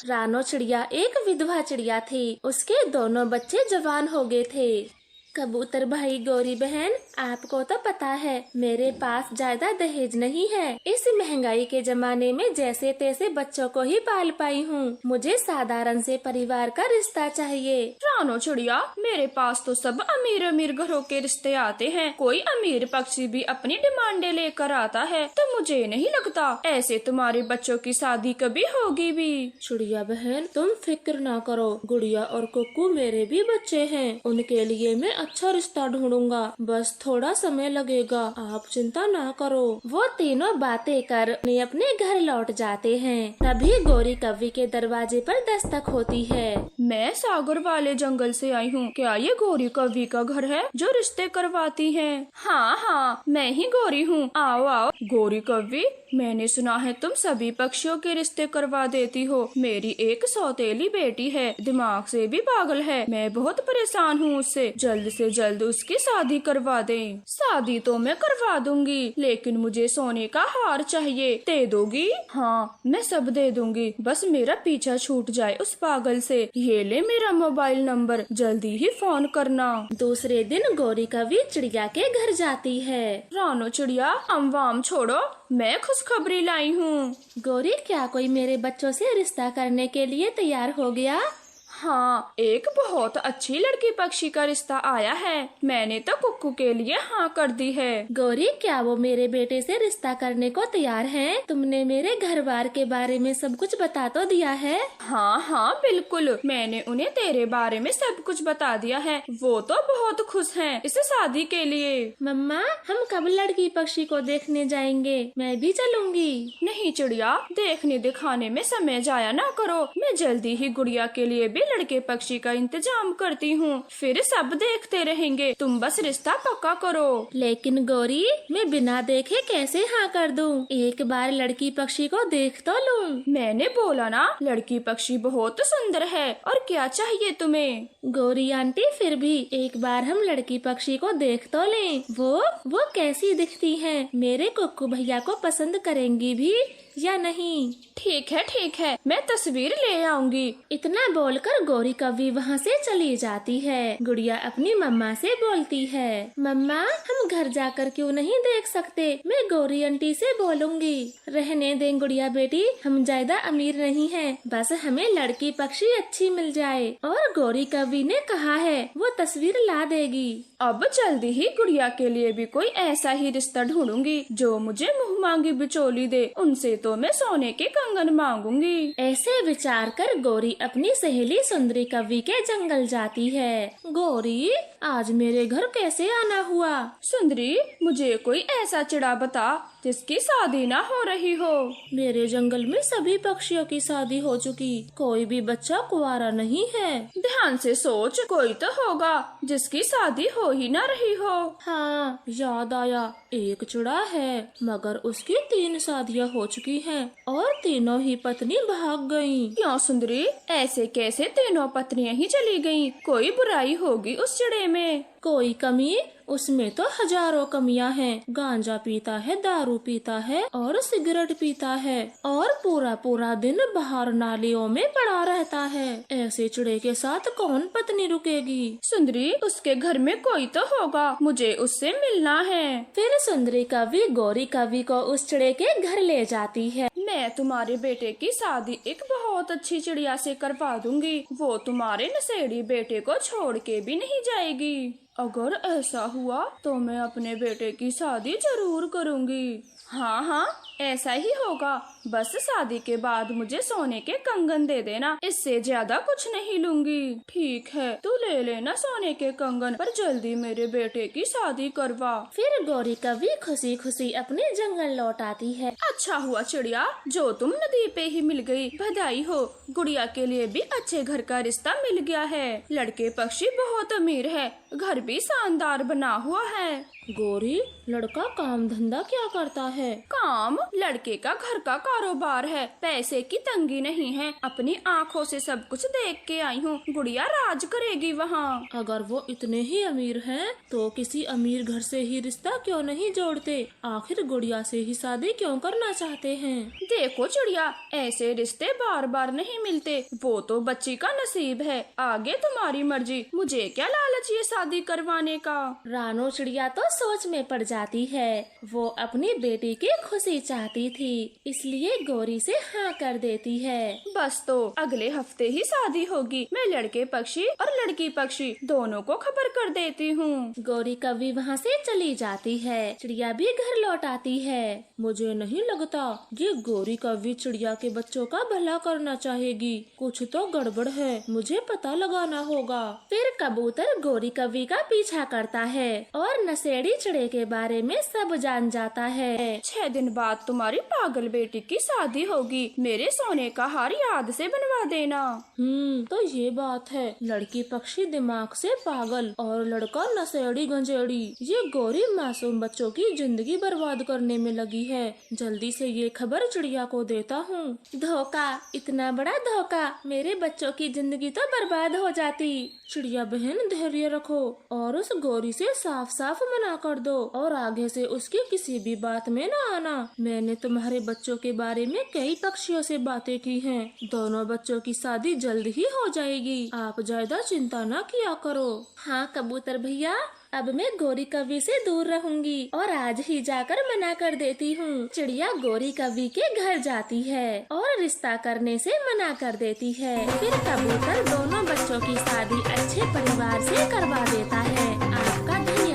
रानो चिड़िया एक विधवा चिड़िया थी। उसके दोनों बच्चे जवान हो गए थे। कबूतर भाई गौरी बहन, आपको तो पता है मेरे पास ज्यादा दहेज नहीं है। इस महंगाई के जमाने में जैसे तैसे बच्चों को ही पाल पाई हूँ। मुझे साधारण से परिवार का रिश्ता चाहिए। रानो चिड़िया, मेरे पास तो सब अमीर अमीर घरों के रिश्ते आते हैं। कोई अमीर पक्षी भी अपनी डिमांडें लेकर आता है, तो मुझे नहीं लगता ऐसे तुम्हारे बच्चों की शादी कभी होगी भी। चिड़िया बहन, तुम फिक्र ना करो। गुड़िया और कुक्कू मेरे भी बच्चे हैं। उनके लिए मैं अच्छा रिश्ता ढूंढूंगा। बस थोड़ा समय लगेगा, आप चिंता ना करो। वो तीनों बातें कर अपने घर लौट जाते हैं। तभी गौरी कव्वी के दरवाजे पर दस्तक होती है। मैं सागर वाले जंगल से आई हूँ। क्या ये गौरी कव्वी का घर है जो रिश्ते करवाती है? हाँ हाँ, मैं ही गौरी हूँ। आओ आओ। गौरी कव्वी, मैंने सुना है तुम सभी पक्षियों के रिश्ते करवा देती हो। मेरी एक सौतेली बेटी है, दिमाग से भी पागल है। मैं बहुत परेशान हूँ उससे। जल्द से जल्द उसकी शादी करवा दें। शादी तो मैं करवा दूंगी, लेकिन मुझे सोने का हार चाहिए। दे दोगी? हाँ, मैं सब दे दूंगी, बस मेरा पीछा छूट जाए उस पागल से। ये ले मेरा मोबाइल नंबर, जल्दी ही फोन करना। दूसरे दिन गौरी कव्वी चिड़िया के घर जाती है। रानो चिड़िया, अमवाम छोड़ो, मैं खुशखबरी लाई हूँ। गौरी, क्या कोई मेरे बच्चों से रिश्ता करने के लिए तैयार हो गया? हाँ, एक बहुत अच्छी लड़की पक्षी का रिश्ता आया है। मैंने तो कुक्कू के लिए हाँ कर दी है। गौरी, क्या वो मेरे बेटे से रिश्ता करने को तैयार हैं? तुमने मेरे घर बार के बारे में सब कुछ बता तो दिया है? हाँ हाँ बिल्कुल, मैंने उन्हें तेरे बारे में सब कुछ बता दिया है। वो तो बहुत खुश हैं इस शादी के लिए। मम्मा, हम कब लड़की पक्षी को देखने जाएंगे? मैं भी चलूंगी। नहीं चिड़िया, देखने दिखाने में समय जाया ना करो। मैं जल्दी ही गुड़िया के लिए भी लड़के पक्षी का इंतजाम करती हूँ, फिर सब देखते रहेंगे। तुम बस रिश्ता पक्का करो। लेकिन गौरी, मैं बिना देखे कैसे हाँ कर दूँ? एक बार लड़की पक्षी को देख तो लूँ। मैंने बोला ना, लड़की पक्षी बहुत सुंदर है। और क्या चाहिए तुम्हें? गौरी आंटी, फिर भी एक बार हम लड़की पक्षी को देख तो लें। वो कैसी दिखती है? मेरे कुक्कू भैया को पसंद करेंगी भी या नहीं? ठीक है, मैं तस्वीर ले आऊंगी। इतना बोलकर गौरी कव्वी वहाँ से चली जाती है। गुड़िया अपनी मम्मा से बोलती है, मम्मा, हम घर जाकर क्यों नहीं देख सकते? मैं गौरी आंटी से बोलूंगी। रहने दें गुड़िया बेटी, हम ज्यादा अमीर नहीं हैं, बस हमें लड़की पक्षी अच्छी मिल जाए। और गौरी कव्वी ने कहा है वो तस्वीर ला देगी। अब जल्दी ही गुड़िया के लिए भी कोई ऐसा ही रिश्ता ढूंढूंगी जो मुझे मुँह मांगी बिचौली दे। उनसे तो मैं सोने के कंगन मांगूंगी। ऐसे विचार कर गौरी अपनी सहेली सुंदरी कव्वी के जंगल जाती है। गौरी, आज मेरे घर कैसे आना हुआ? सुंदरी, मुझे कोई ऐसा चिड़ा बता जिसकी शादी ना हो रही हो। मेरे जंगल में सभी पक्षियों की शादी हो चुकी, कोई भी बच्चा कुंवारा नहीं है। ध्यान से सोच, कोई तो होगा जिसकी शादी हो ही ना रही हो। हाँ, याद आया, एक चिड़ा है, मगर उसकी 3 शादियाँ हो चुकी हैं और तीनों ही पत्नी भाग गयी। क्यों सुंदरी, ऐसे कैसे तीनों पत्नियां ही चली गयी? कोई बुराई होगी उस चिड़े में। कोई कमी? उसमें तो हजारों कमियां हैं। गांजा पीता है, दारू पीता है और सिगरेट पीता है और पूरा दिन बाहर नालियों में पड़ा रहता है। ऐसे चिड़े के साथ कौन पत्नी रुकेगी? सुंदरी, उसके घर में कोई तो होगा, मुझे उससे मिलना है। फिर सुंदरी कव्वी गौरी कव्वी को उस चिड़े के घर ले जाती है। मैं तुम्हारे बेटे की शादी एक बहुत अच्छी चिड़िया से करवा दूंगी। वो तुम्हारे नशेड़ी बेटे को छोड़ के भी नहीं जाएगी। अगर ऐसा हुआ तो मैं अपने बेटे की शादी जरूर करूंगी। हाँ, ऐसा ही होगा। बस शादी के बाद मुझे सोने के कंगन दे देना, इससे ज्यादा कुछ नहीं लूंगी। ठीक है, तू ले लेना सोने के कंगन, पर जल्दी मेरे बेटे की शादी करवा। फिर गौरी कव्वी खुशी खुशी अपने जंगल लौट आती है। अच्छा हुआ चिड़िया, जो तुम नदी पे ही मिल गई। बधाई हो, गुड़िया के लिए भी अच्छे घर का रिश्ता मिल गया है। लड़के पक्षी बहुत अमीर है, घर भी शानदार बना हुआ है। गौरी, लड़का काम धंधा क्या करता है? काम? लड़के का घर का कारोबार है, पैसे की तंगी नहीं है। अपनी आँखों से सब कुछ देख के आई हूँ। गुड़िया राज करेगी वहाँ। अगर वो इतने ही अमीर हैं, तो किसी अमीर घर से ही रिश्ता क्यों नहीं जोड़ते? आखिर गुड़िया से ही शादी क्यों करना चाहते हैं? देखो चिड़िया, ऐसे रिश्ते बार बार नहीं मिलते। वो तो बच्ची का नसीब है, आगे तुम्हारी मर्जी। मुझे क्या लालच ये शादी करवाने का। रानो चिड़िया तो सोच में पड़ जाती है। वो अपनी बेटी की खुशी चाहती थी, इसलिए गौरी से हाँ कर देती है। बस तो अगले हफ्ते ही शादी होगी। मैं लड़के पक्षी और लड़की पक्षी दोनों को खबर कर देती हूँ। गौरी कभी वहाँ से चली जाती है। चिड़िया भी घर लौट आती है। मुझे नहीं लगता ये गौरी कभी चिड़िया के बच्चों का भला करना चाहेगी। कुछ तो गड़बड़ है, मुझे पता लगाना होगा। फिर कबूतर गौरी कवि का पीछा करता है और नशेड़ी चिड़े के बारे में सब जान जाता है। 6 दिन बाद तुम्हारी पागल बेटी की शादी होगी। मेरे सोने का हार याद से बनवा देना। तो ये बात है। लड़की पक्षी दिमाग से पागल और लड़का नशेड़ी गंजेड़ी। ये गौरी मासूम बच्चों की जिंदगी बर्बाद करने में लगी है। जल्दी से ये खबर चिड़िया को देता हूँ। धोखा, इतना बड़ा धोखा, मेरे बच्चों की जिंदगी तो बर्बाद हो जाती। चिड़िया बहन, धैर्य रखो और उस गौरी से साफ साफ मना कर दो और आगे से उसकी किसी भी बात में न आना। मैंने तुम्हारे बच्चों के बारे में कई पक्षियों से बातें की हैं। दोनों बच्चों की शादी जल्द ही हो जाएगी। आप ज्यादा चिंता न किया करो। हाँ कबूतर भैया, अब मैं गौरी कवि से दूर रहूंगी और आज ही जाकर मना कर देती हूँ। चिड़िया गौरी कवि के घर जाती है और रिश्ता करने से मना कर देती है। फिर कबूतर दोनों बच्चों की शादी अच्छे परिवार से करवा देता है। आपका धन्यवाद।